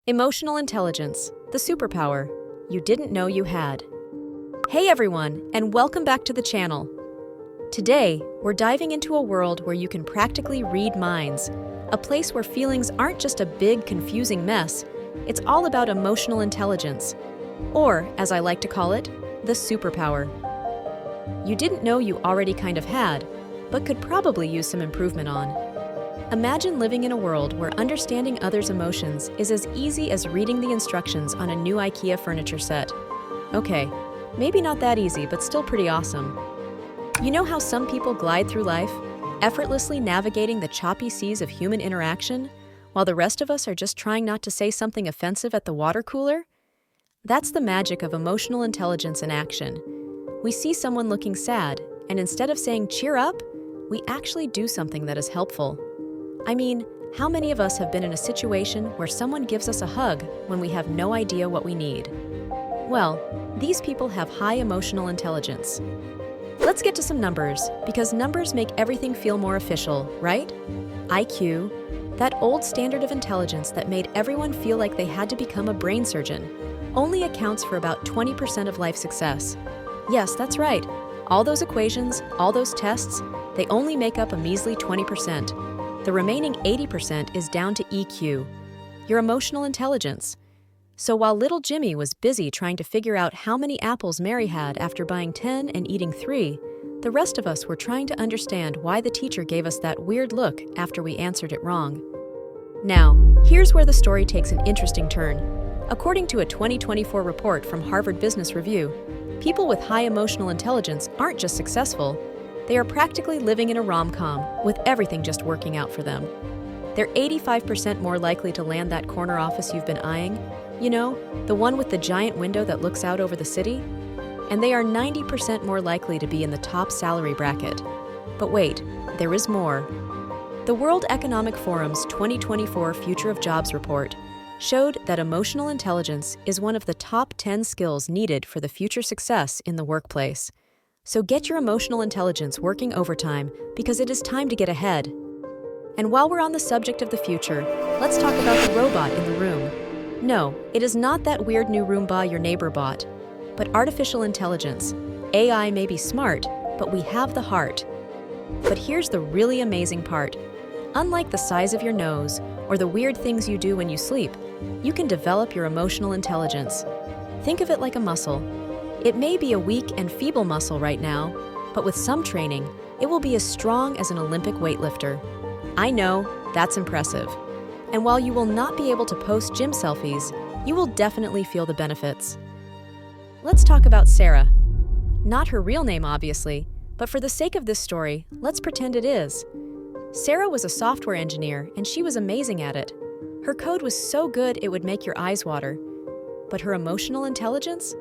Emotional intelligence, the superpower you didn't know you had. Hey everyone, and welcome back to the channel. Today, we're diving into a world where you can practically read minds, a place where feelings aren't just a big, confusing mess. It's all about emotional intelligence, or, as I like to call it, the superpower. You didn't know you already kind of had, but could probably use some improvement on. Imagine living in a world where understanding others' emotions is as easy as reading the instructions on a new IKEA furniture set. Okay, maybe not that easy, but still pretty awesome. You know how some people glide through life, effortlessly navigating the choppy seas of human interaction, while the rest of us are just trying not to say something offensive at the water cooler? That's the magic of emotional intelligence in action. We see someone looking sad, and instead of saying, "Cheer up," we actually do something that is helpful. I mean, how many of us have been in a situation where someone gives us a hug when we have no idea what we need? Well, these people have high emotional intelligence. Let's get to some numbers, because numbers make everything feel more official, right? IQ, that old standard of intelligence that made everyone feel like they had to become a brain surgeon, only accounts for about 20% of life success. Yes, that's right. All those equations, all those tests, they only make up a measly 20%. The remaining 80% is down to EQ, your emotional intelligence. So while little Jimmy was busy trying to figure out how many apples Mary had after buying 10 and eating 3, the rest of us were trying to understand why the teacher gave us that weird look after we answered it wrong. Now, here's where the story takes an interesting turn. According to a 2024 report from Harvard Business Review, people with high emotional intelligence aren't just successful, they are practically living in a rom-com, with everything just working out for them. They're 85% more likely to land that corner office you've been eyeing, you know, the one with the giant window that looks out over the city. And they are 90% more likely to be in the top salary bracket. But wait, there is more. The World Economic Forum's 2024 Future of Jobs report showed that emotional intelligence is one of the top 10 skills needed for the future success in the workplace. So get your emotional intelligence working overtime, because it is time to get ahead. And while we're on the subject of the future, let's talk about the robot in the room. No, it is not that weird new Roomba your neighbor bought, but artificial intelligence. AI may be smart, but we have the heart. But here's the really amazing part. Unlike the size of your nose or the weird things you do when you sleep, you can develop your emotional intelligence. Think of it like a muscle. It may be a weak and feeble muscle right now, but with some training, it will be as strong as an Olympic weightlifter. I know, that's impressive. And while you will not be able to post gym selfies, you will definitely feel the benefits. Let's talk about Sarah. Not her real name, obviously, but for the sake of this story, let's pretend it is. Sarah was a software engineer, and she was amazing at it. Her code was so good it would make your eyes water. But her emotional intelligence?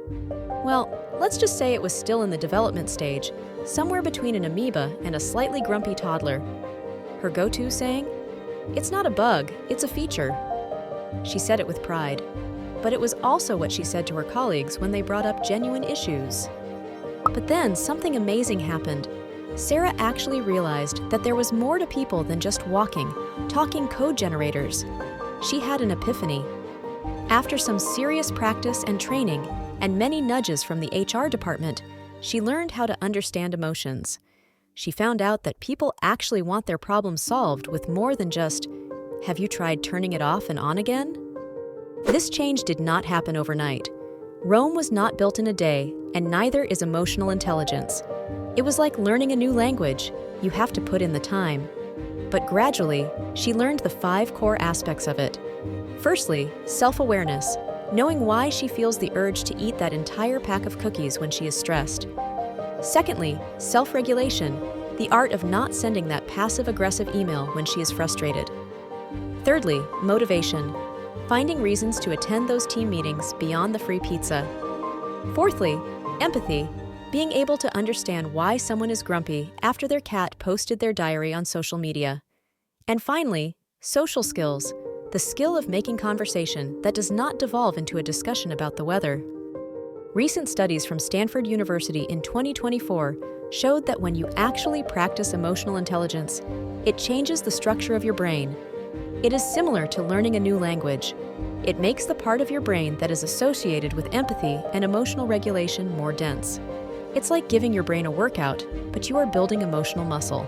Well, let's just say it was still in the development stage, somewhere between an amoeba and a slightly grumpy toddler. Her go-to saying? "It's not a bug, it's a feature." She said it with pride. But it was also what she said to her colleagues when they brought up genuine issues. But then something amazing happened. Sarah actually realized that there was more to people than just walking, talking code generators. She had an epiphany. After some serious practice and training, and many nudges from the HR department, she learned how to understand emotions. She found out that people actually want their problems solved with more than just, "Have you tried turning it off and on again?" This change did not happen overnight. Rome was not built in a day, and neither is emotional intelligence. It was like learning a new language. You have to put in the time. But gradually, she learned the 5 core aspects of it. Firstly, self-awareness, knowing why she feels the urge to eat that entire pack of cookies when she is stressed. Secondly, self-regulation, the art of not sending that passive-aggressive email when she is frustrated. Thirdly, motivation, finding reasons to attend those team meetings beyond the free pizza. Fourthly, empathy, being able to understand why someone is grumpy after their cat posted their diary on social media. And finally, social skills, the skill of making conversation that does not devolve into a discussion about the weather. Recent studies from Stanford University in 2024 showed that when you actually practice emotional intelligence, it changes the structure of your brain. It is similar to learning a new language. It makes the part of your brain that is associated with empathy and emotional regulation more dense. It's like giving your brain a workout, but you are building emotional muscle.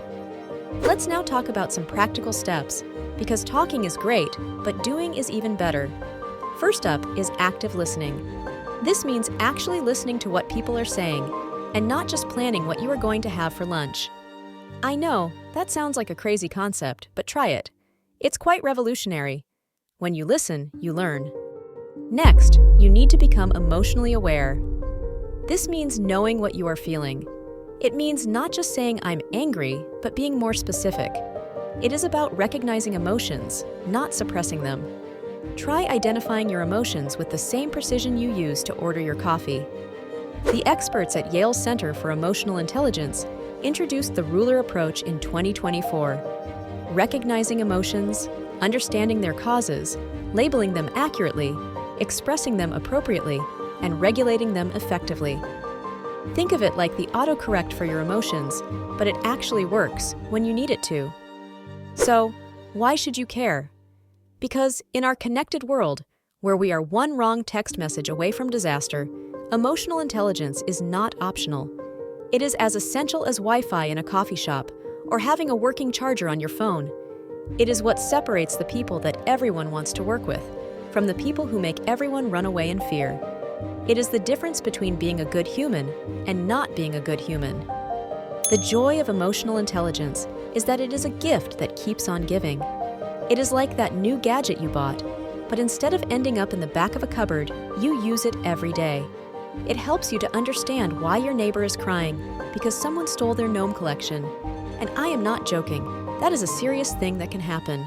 Let's now talk about some practical steps, because talking is great, but doing is even better. First up is active listening. This means actually listening to what people are saying, and not just planning what you are going to have for lunch. I know, that sounds like a crazy concept, but try it. It's quite revolutionary. When you listen, you learn. Next, you need to become emotionally aware. This means knowing what you are feeling. It means not just saying I'm angry, but being more specific. It is about recognizing emotions, not suppressing them. Try identifying your emotions with the same precision you use to order your coffee. The experts at Yale's Center for Emotional Intelligence introduced the ruler approach in 2024. Recognizing emotions, understanding their causes, labeling them accurately, expressing them appropriately, and regulating them effectively. Think of it like the autocorrect for your emotions, but it actually works when you need it to. So, why should you care? Because in our connected world, where we are one wrong text message away from disaster, emotional intelligence is not optional. It is as essential as Wi-Fi in a coffee shop or having a working charger on your phone. It is what separates the people that everyone wants to work with from the people who make everyone run away in fear. It is the difference between being a good human and not being a good human. The joy of emotional intelligence is that it is a gift that keeps on giving. It is like that new gadget you bought, but instead of ending up in the back of a cupboard, you use it every day. It helps you to understand why your neighbor is crying because someone stole their gnome collection. And I am not joking, that is a serious thing that can happen.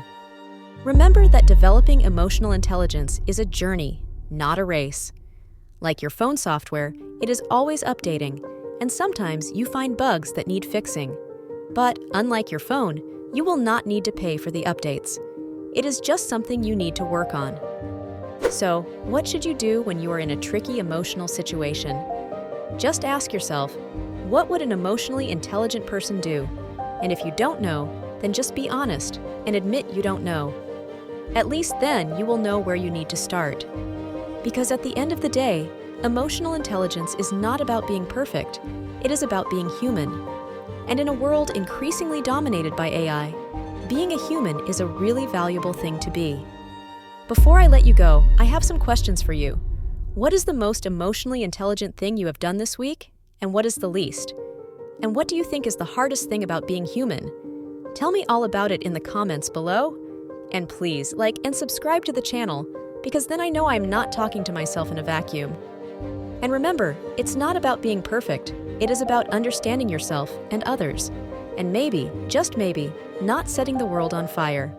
Remember that developing emotional intelligence is a journey, not a race. Like your phone software, it is always updating, and sometimes you find bugs that need fixing. But unlike your phone, you will not need to pay for the updates. It is just something you need to work on. So, what should you do when you are in a tricky emotional situation? Just ask yourself, what would an emotionally intelligent person do? And if you don't know, then just be honest and admit you don't know. At least then you will know where you need to start. Because at the end of the day, emotional intelligence is not about being perfect, it is about being human. And in a world increasingly dominated by AI, being a human is a really valuable thing to be. Before I let you go, I have some questions for you. What is the most emotionally intelligent thing you have done this week? And what is the least? And what do you think is the hardest thing about being human? Tell me all about it in the comments below. And please, like and subscribe to the channel, because then I know I'm not talking to myself in a vacuum. And remember, it's not about being perfect. It is about understanding yourself and others. And maybe, just maybe, not setting the world on fire.